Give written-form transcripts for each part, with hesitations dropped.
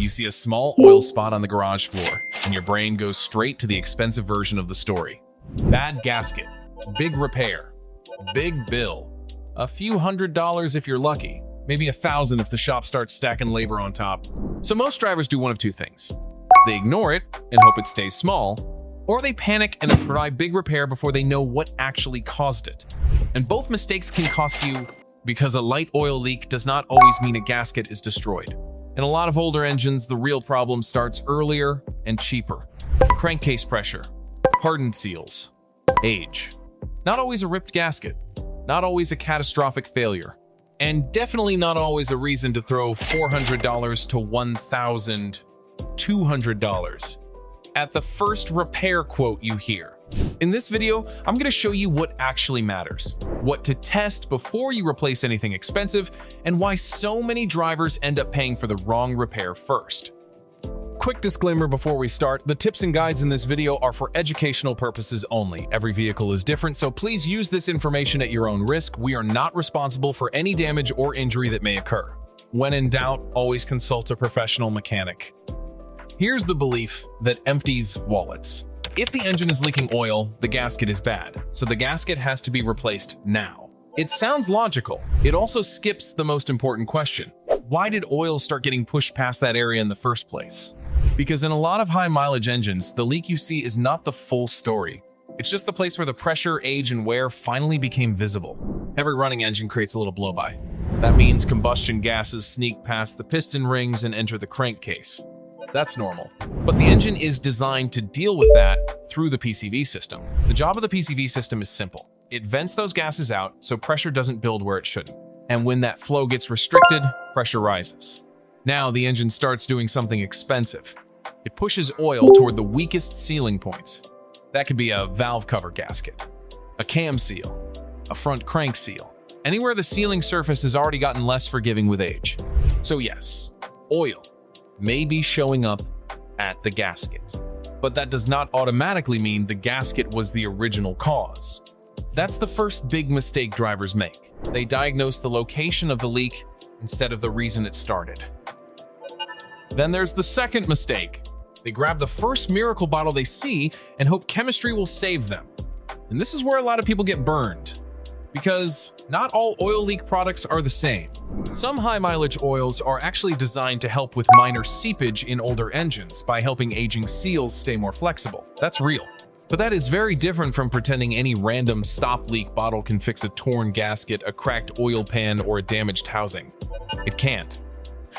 You see a small oil spot on the garage floor, and your brain goes straight to the expensive version of the story. Bad gasket, big repair, big bill, a few $100s if you're lucky, maybe $1,000 if the shop starts stacking labor on top. So most drivers do one of two things. They ignore it and hope it stays small, or they panic and apply big repair before they know what actually caused it. And both mistakes can cost you, because a light oil leak does not always mean a gasket is destroyed. In a lot of older engines, the real problem starts earlier and cheaper. Crankcase pressure, hardened seals, age. Not always a ripped gasket, not always a catastrophic failure, and definitely not always a reason to throw $400 to $1,200 at the first repair quote you hear. In this video, I'm going to show you what actually matters, what to test before you replace anything expensive, and why so many drivers end up paying for the wrong repair first. Quick disclaimer before we start, the tips and guides in this video are for educational purposes only. Every vehicle is different, so please use this information at your own risk. We are not responsible for any damage or injury that may occur. When in doubt, always consult a professional mechanic. Here's the belief that empties wallets. If the engine is leaking oil, the gasket is bad, so the gasket has to be replaced now. It sounds logical. It also skips the most important question. Why did oil start getting pushed past that area in the first place? Because in a lot of high-mileage engines, the leak you see is not the full story. It's just the place where the pressure, age, and wear finally became visible. Every running engine creates a little blow-by. That means combustion gases sneak past the piston rings and enter the crankcase. That's normal. But the engine is designed to deal with that through the PCV system. The job of the PCV system is simple. It vents those gases out so pressure doesn't build where it shouldn't. And when that flow gets restricted, pressure rises. Now the engine starts doing something expensive. It pushes oil toward the weakest sealing points. That could be a valve cover gasket, a cam seal, a front crank seal, anywhere the sealing surface has already gotten less forgiving with age. So yes, oil may be showing up at the gasket, but that does not automatically mean the gasket was the original cause. That's the first big mistake drivers make. They diagnose the location of the leak instead of the reason it started. Then there's the second mistake. They grab the first miracle bottle they see and hope chemistry will save them. And this is where a lot of people get burned, because not all oil leak products are the same. Some high-mileage oils are actually designed to help with minor seepage in older engines by helping aging seals stay more flexible. That's real. But that is very different from pretending any random stop leak bottle can fix a torn gasket, a cracked oil pan, or a damaged housing. It can't.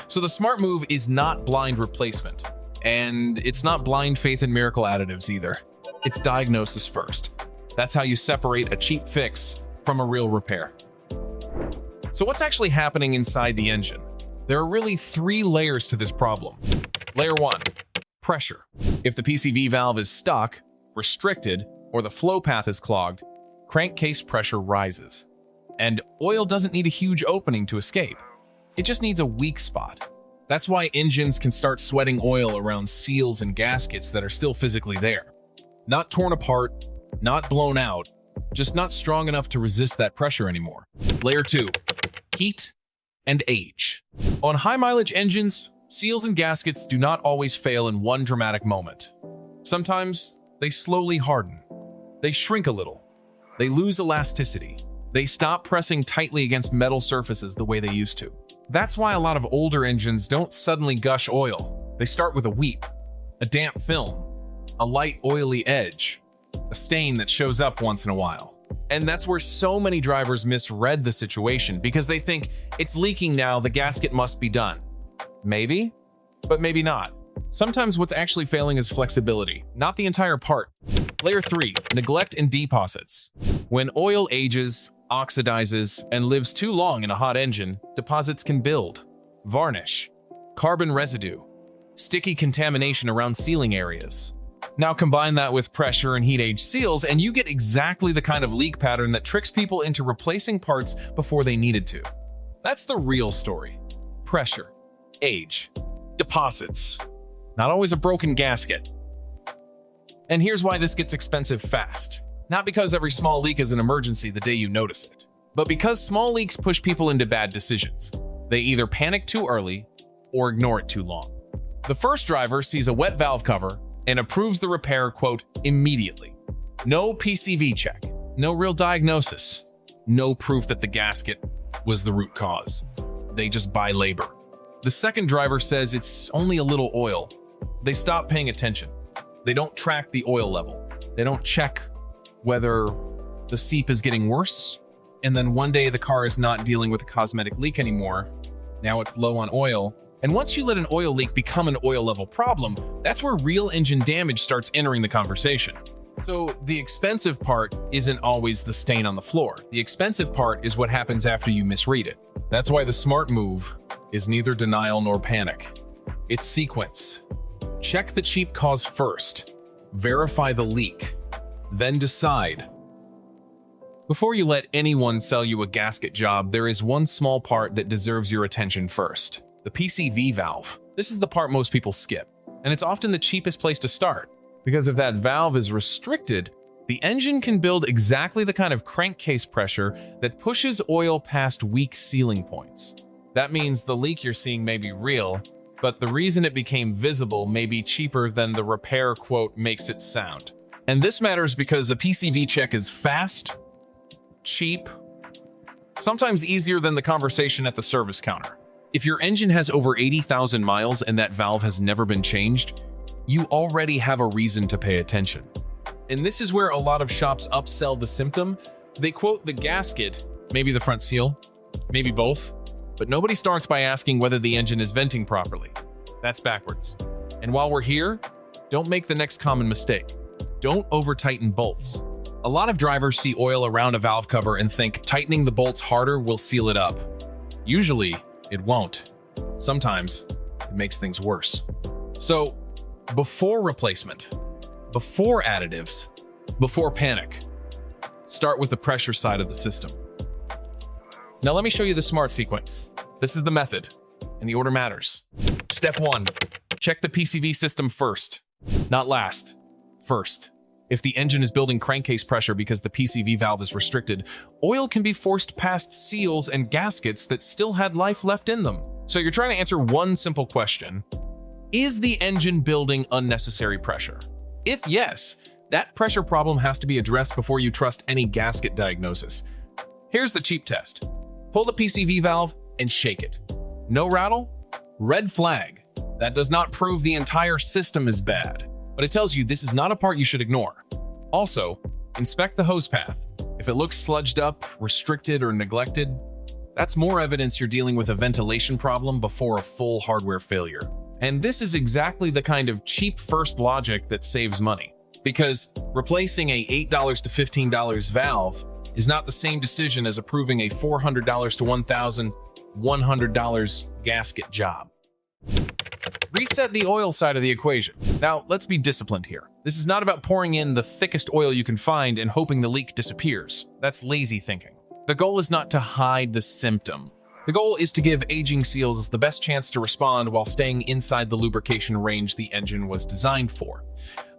So the smart move is not blind replacement. And it's not blind faith in miracle additives either. It's diagnosis first. That's how you separate a cheap fix from a real repair. So what's actually happening inside the engine? There are really 3 layers to this problem. Layer 1, pressure. If the PCV valve is stuck, restricted, or the flow path is clogged, crankcase pressure rises. And oil doesn't need a huge opening to escape. It just needs a weak spot. That's why engines can start sweating oil around seals and gaskets that are still physically there. Not torn apart, not blown out, just not strong enough to resist that pressure anymore. Layer 2, heat and age. On high-mileage engines, seals and gaskets do not always fail in one dramatic moment. Sometimes they slowly harden. They shrink a little. They lose elasticity. They stop pressing tightly against metal surfaces the way they used to. That's why a lot of older engines don't suddenly gush oil. They start with a weep, a damp film, a light oily edge, a stain that shows up once in a while. And that's where so many drivers misread the situation, because they think it's leaking now, the gasket must be done. Maybe, but maybe not. Sometimes what's actually failing is flexibility, not the entire part. Layer 3, neglect and deposits. When oil ages, oxidizes, and lives too long in a hot engine, deposits can build. Varnish, carbon residue, sticky contamination around sealing areas. Now combine that with pressure and heat-age seals, and you get exactly the kind of leak pattern that tricks people into replacing parts before they needed to. That's the real story. Pressure, age, deposits. Not always a broken gasket. And here's why this gets expensive fast. Not because every small leak is an emergency the day you notice it, but because small leaks push people into bad decisions. They either panic too early or ignore it too long. The first driver sees a wet valve cover and approves the repair, quote, immediately. No PCV check, no real diagnosis, no proof that the gasket was the root cause. They just buy labor. The second driver says it's only a little oil. They stop paying attention. They don't track the oil level. They don't check whether the seep is getting worse. And then one day the car is not dealing with a cosmetic leak anymore. Now it's low on oil. And once you let an oil leak become an oil level problem, that's where real engine damage starts entering the conversation. So the expensive part isn't always the stain on the floor. The expensive part is what happens after you misread it. That's why the smart move is neither denial nor panic. It's sequence. Check the cheap cause first. Verify the leak. Then decide. Before you let anyone sell you a gasket job, there is one small part that deserves your attention first. The PCV valve. This is the part most people skip, and it's often the cheapest place to start. Because if that valve is restricted, the engine can build exactly the kind of crankcase pressure that pushes oil past weak sealing points. That means the leak you're seeing may be real, but the reason it became visible may be cheaper than the repair quote makes it sound. And this matters because a PCV check is fast, cheap, sometimes easier than the conversation at the service counter. If your engine has over 80,000 miles and that valve has never been changed, you already have a reason to pay attention. And this is where a lot of shops upsell the symptom. They quote the gasket, maybe the front seal, maybe both, but nobody starts by asking whether the engine is venting properly. That's backwards. And while we're here, don't make the next common mistake. Don't over-tighten bolts. A lot of drivers see oil around a valve cover and think tightening the bolts harder will seal it up. Usually, it won't. Sometimes, it makes things worse. So, before replacement, before additives, before panic, start with the pressure side of the system. Now let me show you the smart sequence. This is the method, and the order matters. Step 1, check the PCV system first, not last, first. If the engine is building crankcase pressure because the PCV valve is restricted, oil can be forced past seals and gaskets that still had life left in them. So you're trying to answer one simple question. Is the engine building unnecessary pressure? If yes, that pressure problem has to be addressed before you trust any gasket diagnosis. Here's the cheap test. Pull the PCV valve and shake it. No rattle? Red flag. That does not prove the entire system is bad, but it tells you this is not a part you should ignore. Also, inspect the hose path. If it looks sludged up, restricted, or neglected, that's more evidence you're dealing with a ventilation problem before a full hardware failure. And this is exactly the kind of cheap first logic that saves money. Because replacing a $8 to $15 valve is not the same decision as approving a $400 to $1,100 gasket job. Reset the oil side of the equation. Now, let's be disciplined here. This is not about pouring in the thickest oil you can find and hoping the leak disappears. That's lazy thinking. The goal is not to hide the symptom. The goal is to give aging seals the best chance to respond while staying inside the lubrication range the engine was designed for.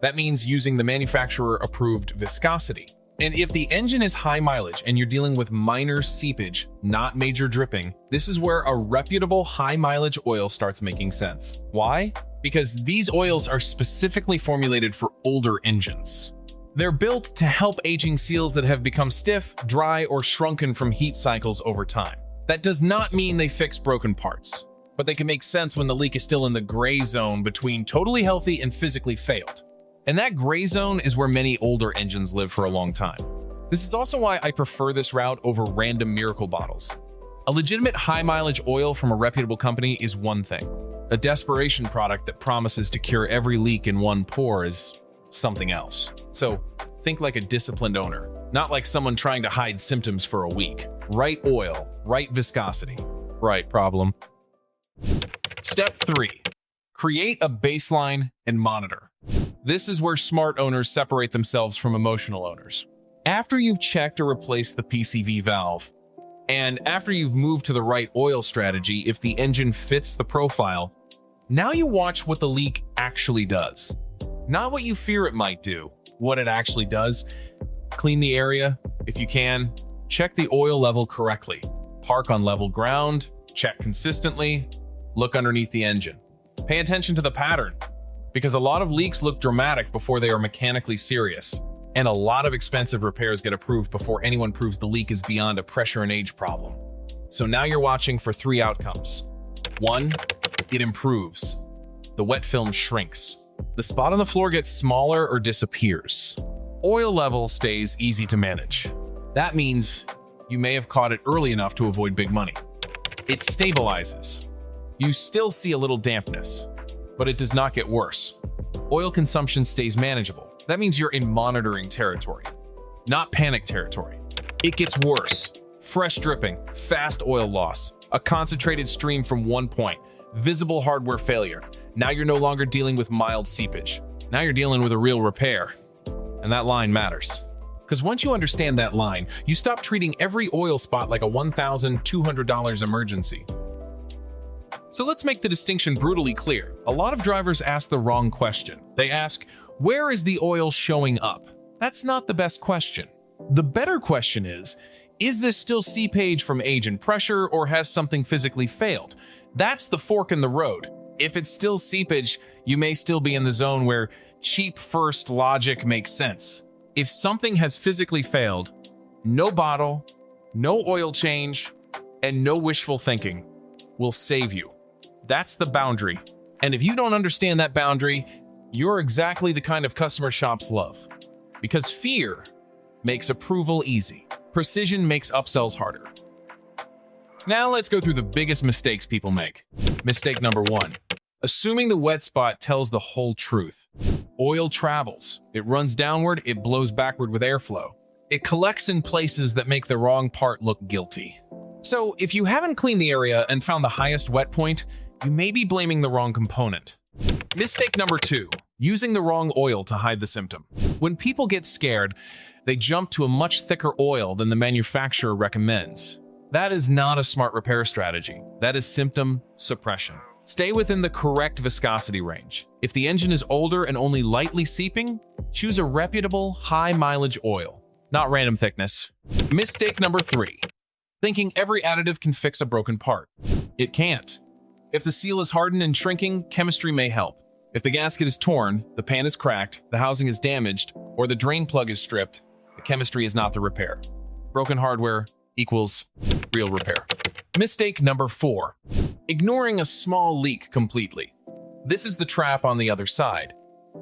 That means using the manufacturer-approved viscosity. And if the engine is high mileage and you're dealing with minor seepage, not major dripping, this is where a reputable high mileage oil starts making sense. Why? Because these oils are specifically formulated for older engines. They're built to help aging seals that have become stiff, dry, or shrunken from heat cycles over time. That does not mean they fix broken parts, but they can make sense when the leak is still in the gray zone between totally healthy and physically failed. And that gray zone is where many older engines live for a long time. This is also why I prefer this route over random miracle bottles. A legitimate high mileage oil from a reputable company is one thing. A desperation product that promises to cure every leak in one pour is something else. So think like a disciplined owner, not like someone trying to hide symptoms for a week. Right oil, right viscosity, right problem. Step 3, create a baseline and monitor. This is where smart owners separate themselves from emotional owners. After you've checked or replaced the PCV valve, and after you've moved to the right oil strategy if the engine fits the profile, now you watch what the leak actually does. Not what you fear it might do, what it actually does. Clean the area if you can. Check the oil level correctly. Park on level ground. Check consistently. Look underneath the engine. Pay attention to the pattern, because a lot of leaks look dramatic before they are mechanically serious, and a lot of expensive repairs get approved before anyone proves the leak is beyond a pressure and age problem. So now you're watching for 3 outcomes. 1, it improves. The wet film shrinks. The spot on the floor gets smaller or disappears. Oil level stays easy to manage. That means you may have caught it early enough to avoid big money. It stabilizes. You still see a little dampness, but it does not get worse. Oil consumption stays manageable. That means you're in monitoring territory, not panic territory. It gets worse. Fresh dripping, fast oil loss, a concentrated stream from one point, visible hardware failure. Now you're no longer dealing with mild seepage. Now you're dealing with a real repair. And that line matters. Because once you understand that line, you stop treating every oil spot like a $1,200 emergency. So let's make the distinction brutally clear. A lot of drivers ask the wrong question. They ask, where is the oil showing up? That's not the best question. The better question is this still seepage from age and pressure, or has something physically failed? That's the fork in the road. If it's still seepage, you may still be in the zone where cheap first logic makes sense. If something has physically failed, no bottle, no oil change, and no wishful thinking will save you. That's the boundary. And if you don't understand that boundary, you're exactly the kind of customer shops love. Because fear makes approval easy. Precision makes upsells harder. Now let's go through the biggest mistakes people make. Mistake number 1. Assuming the wet spot tells the whole truth. Oil travels. It runs downward, it blows backward with airflow. It collects in places that make the wrong part look guilty. So if you haven't cleaned the area and found the highest wet point, you may be blaming the wrong component. Mistake number 2. Using the wrong oil to hide the symptom. When people get scared, they jump to a much thicker oil than the manufacturer recommends. That is not a smart repair strategy. That is symptom suppression. Stay within the correct viscosity range. If the engine is older and only lightly seeping, choose a reputable, high-mileage oil, not random thickness. Mistake number 3. Thinking every additive can fix a broken part. It can't. If the seal is hardened and shrinking, chemistry may help. If the gasket is torn, the pan is cracked, the housing is damaged, or the drain plug is stripped, the chemistry is not the repair. Broken hardware equals real repair. Mistake number 4. Ignoring a small leak completely. This is the trap on the other side.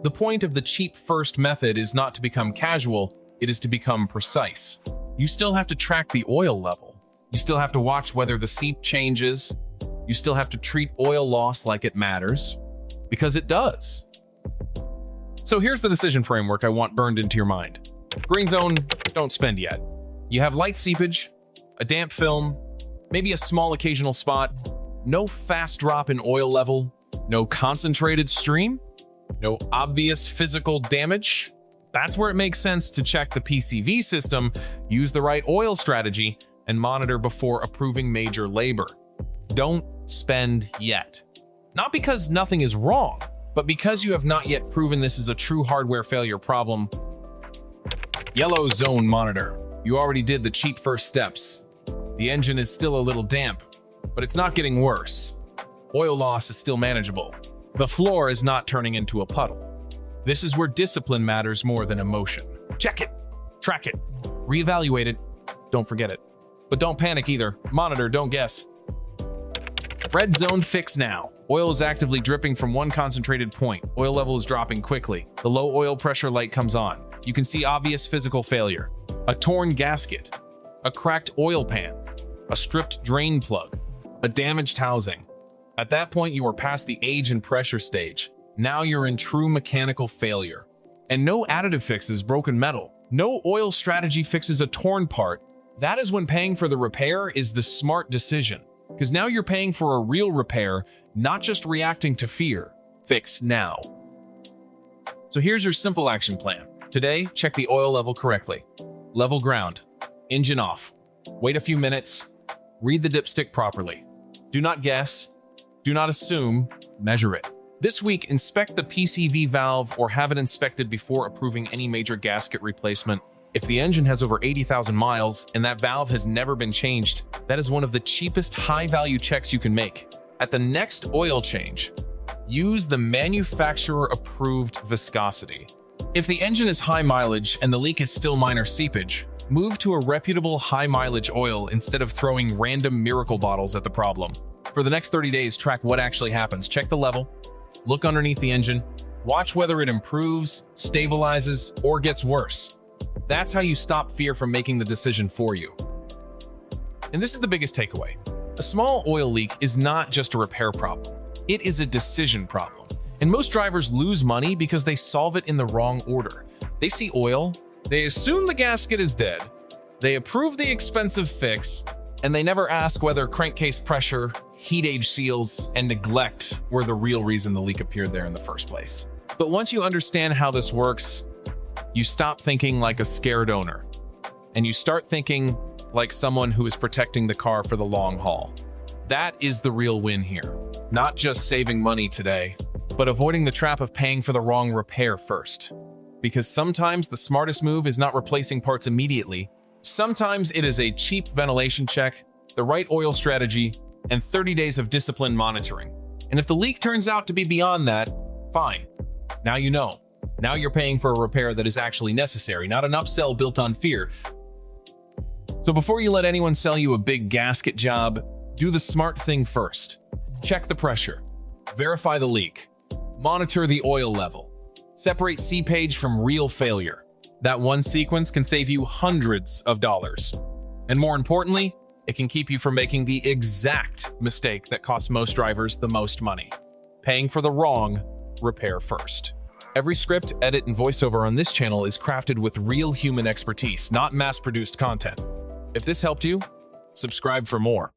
The point of the cheap first method is not to become casual, it is to become precise. You still have to track the oil level. You still have to watch whether the seep changes. You still have to treat oil loss like it matters, because it does. So here's the decision framework I want burned into your mind. Green zone, don't spend yet. You have light seepage, a damp film, maybe a small occasional spot, no fast drop in oil level, no concentrated stream, no obvious physical damage. That's where it makes sense to check the PCV system, use the right oil strategy, and monitor before approving major labor. Don't spend yet. Not because nothing is wrong, but because you have not yet proven this is a true hardware failure problem. Yellow zone monitor. You already did the cheap first steps. The engine is still a little damp, but it's not getting worse. Oil loss is still manageable. The floor is not turning into a puddle. This is where discipline matters more than emotion. Check it, track it, reevaluate it, don't forget it. But don't panic either. Monitor, don't guess. Red zone fix now. Oil is actively dripping from one concentrated point. Oil level is dropping quickly. The low oil pressure light comes on. You can see obvious physical failure. A torn gasket, a cracked oil pan, a stripped drain plug, a damaged housing. At that point, you are past the age and pressure stage. Now you're in true mechanical failure. And no additive fixes broken metal. No oil strategy fixes a torn part. That is when paying for the repair is the smart decision. Because now you're paying for a real repair, not just reacting to fear. Fix now. So here's your simple action plan. Today, check the oil level correctly. Level ground. Engine off. Wait a few minutes. Read the dipstick properly. Do not guess. Do not assume. Measure it. This week, inspect the PCV valve or have it inspected before approving any major gasket replacement. If the engine has over 80,000 miles and that valve has never been changed, that is one of the cheapest high-value checks you can make. At the next oil change, Use the manufacturer-approved viscosity. If the engine is high mileage and the leak is still minor seepage, move to a reputable high-mileage oil instead of throwing random miracle bottles at the problem. For the next 30 days, track what actually happens. Check the level, look underneath the engine, watch whether it improves, stabilizes, or gets worse. That's how you stop fear from making the decision for you. And this is the biggest takeaway. A small oil leak is not just a repair problem. It is a decision problem. And most drivers lose money because they solve it in the wrong order. They see oil, they assume the gasket is dead, they approve the expensive fix, and they never ask whether crankcase pressure, heat age seals, and neglect were the real reason the leak appeared there in the first place. But once you understand how this works, you stop thinking like a scared owner, and you start thinking like someone who is protecting the car for the long haul. That is the real win here. Not just saving money today, but avoiding the trap of paying for the wrong repair first. Because sometimes the smartest move is not replacing parts immediately. Sometimes it is a cheap ventilation check, the right oil strategy, and 30 days of disciplined monitoring. And if the leak turns out to be beyond that, fine. Now you know. Now you're paying for a repair that is actually necessary, not an upsell built on fear. So before you let anyone sell you a big gasket job, do the smart thing first. Check the pressure, verify the leak, monitor the oil level, separate Seepage from real failure. That one sequence can save you hundreds of dollars. And more importantly, it can keep you from making the exact mistake that costs most drivers the most money, paying for the wrong repair first. Every script, edit, and voiceover on this channel is crafted with real human expertise, not mass-produced content. If this helped you, subscribe for more.